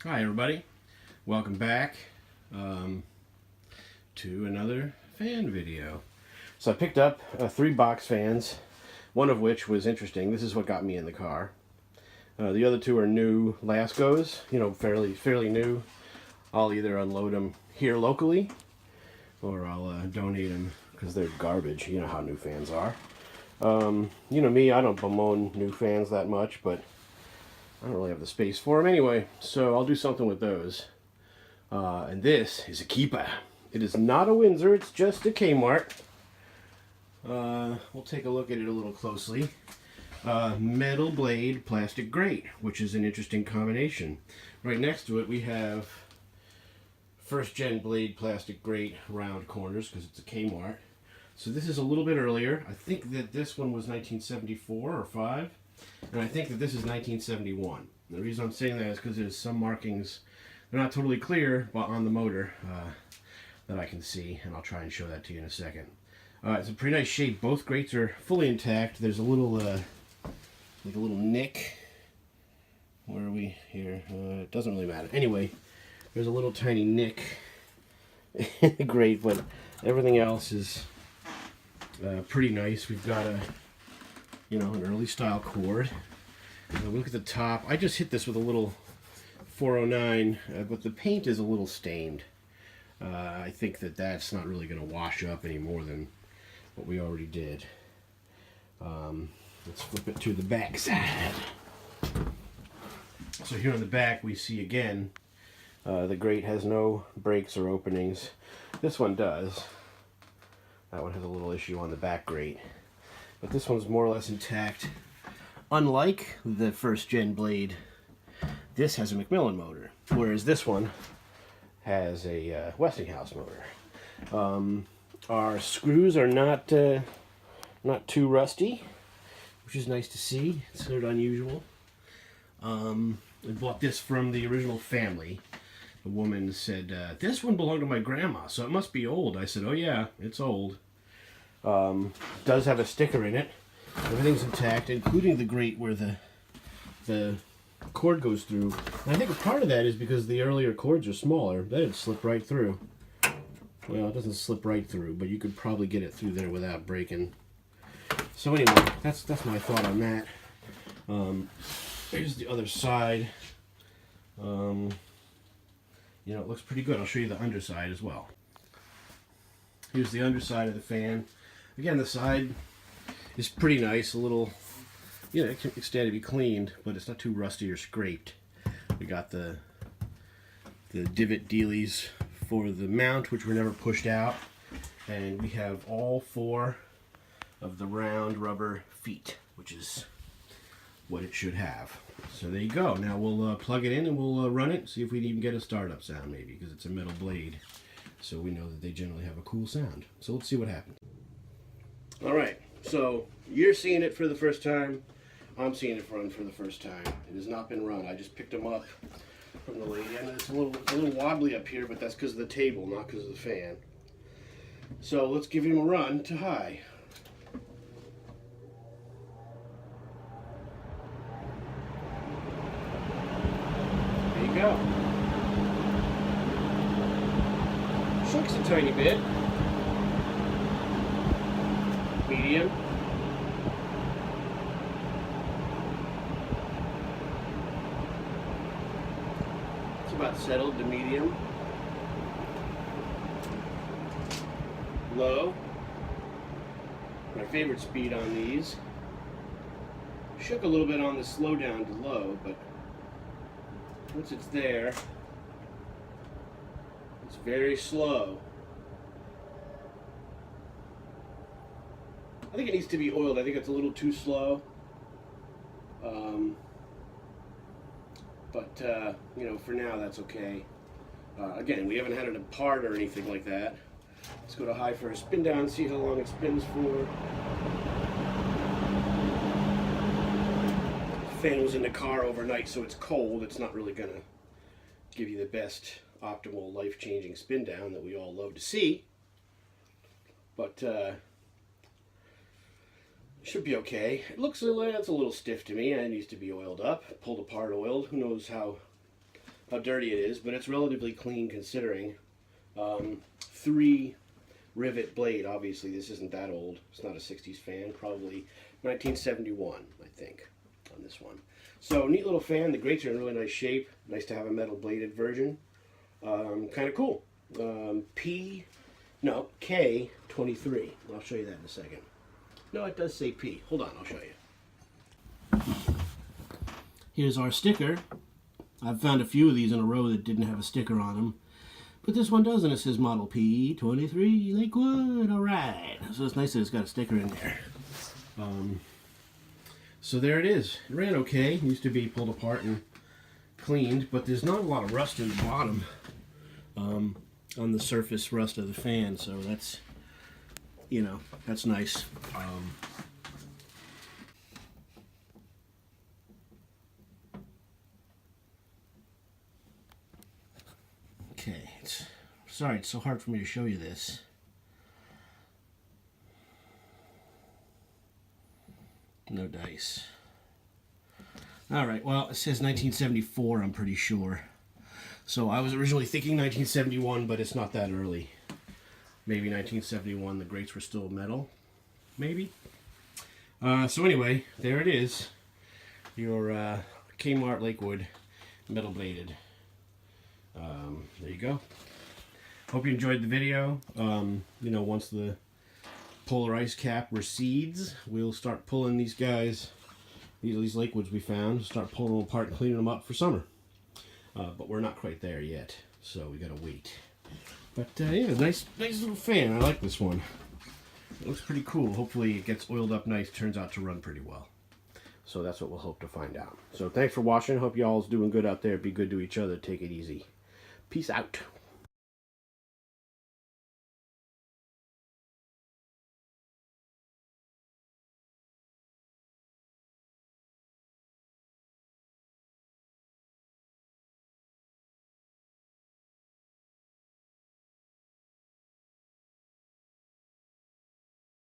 Hi everybody, welcome back to another fan video. So I picked up 3 box fans, one of which was interesting. This is what got me in the car. The other 2 are new Laskos, fairly new. I'll either unload them here locally or I'll donate them because they're garbage. You know how new fans are. You know me, I don't bemoan new fans that much, but I don't really have the space for them anyway, so I'll do something with those. And this is a keeper. It is not a Windsor, it's just a K-Mart. We'll take a look at it a little closely. Metal blade, plastic grate, which is an interesting combination. Right next to it we have first gen blade, plastic grate, round corners, because it's a K-Mart. So this is a little bit earlier. I think that this one was 1974 or 5. And I think that this is 1971. The reason I'm saying that is because there's some markings, they're not totally clear, but on the motor that I can see, and I'll try and show that to you in a second. It's a pretty nice shape. Both grates are fully intact. There's a little, like a little nick. Where are we here? It doesn't really matter. Anyway, there's a little tiny nick in the grate, but everything else is pretty nice. We've got an early style cord. Look at the top. I just hit this with a little 409, but the paint is a little stained. I think that that's not really going to wash up any more than what we already did. Let's flip it to the back side. So here on the back we see again the grate has no breaks or openings. This one does. That one has a little issue on the back grate. But this one's more or less intact. Unlike the first gen blade, this has a Macmillan motor, whereas this one has a Westinghouse motor. Our screws are not too rusty, which is nice to see. It's sort of unusual. I bought this from the original family. The woman said, this one belonged to my grandma, so it must be old. I said, oh yeah, it's old. Does have a sticker in it. Everything's intact, including the grate where the cord goes through. And I think a part of that is because the earlier cords are smaller. That'd slip right through. Well, it doesn't slip right through, but you could probably get it through there without breaking. So anyway, that's my thought on that. Here's the other side. It looks pretty good. I'll show you the underside as well. Here's the underside of the fan. Again, the side is pretty nice. A little, it can stand to be cleaned, but it's not too rusty or scraped. We got the divot dealies for the mount, which were never pushed out. And we have all 4 of the round rubber feet, which is what it should have. So there you go. Now we'll plug it in and we'll run it, see if we can even get a startup sound maybe, because it's a metal blade. So we know that they generally have a cool sound. So let's see what happens. Alright, so you're seeing it for the first time. I'm seeing it run for the first time. It has not been run. I just picked them up from the lady. And it's a little wobbly up here, but that's because of the table, not because of the fan. So let's give him a run to high. There you go. Shakes a tiny bit. Medium. It's about settled to medium. Low. My favorite speed on these. Shook a little bit on the slow down to low, but once it's there, it's very slow. I think it needs to be oiled. I think it's a little too slow. For now, that's okay. Again, we haven't had it apart or anything like that. Let's go to high for a spin down, see how long it spins for. The fan was in the car overnight, so it's cold. It's not really going to give you the best optimal life-changing spin down that we all love to see. But should be okay. It looks it's a little stiff to me, and it needs to be oiled up, pulled apart, oiled. Who knows how how dirty it is, but it's relatively clean considering. 3 rivet blade. Obviously, this isn't that old. It's not a 60s fan. Probably 1971, I think, on this one. So, neat little fan. The grates are in really nice shape. Nice to have a metal bladed version. Kind of cool. K-23. I'll show you that in a second. No, it does say P. Hold on, I'll show you. Here's our sticker. I've found a few of these in a row that didn't have a sticker on them. But this one does, and it says model P-23 Lakewood. Alright. So it's nice that it's got a sticker in there. So there it is. It ran okay. It used to be pulled apart and cleaned, but there's not a lot of rust in the bottom on the surface rust of the fan, so that's, you know, that's nice. Okay, sorry it's so hard for me to show you this. No dice. Alright, well, it says 1974, I'm pretty sure. So I was originally thinking 1971, but it's not that early. Maybe 1971, the grates were still metal. Maybe. So anyway, there it is. Your K-Mart Lakewood metal bladed. There you go. Hope you enjoyed the video. You know, once the polar ice cap recedes, we'll start pulling these guys, these Lakewoods we found, start pulling them apart and cleaning them up for summer. But we're not quite there yet, so we gotta wait. But yeah, nice little fan. I like this one. It looks pretty cool. Hopefully it gets oiled up nice. Turns out to run pretty well. So that's what we'll hope to find out. So thanks for watching. Hope y'all's doing good out there. Be good to each other. Take it easy. Peace out.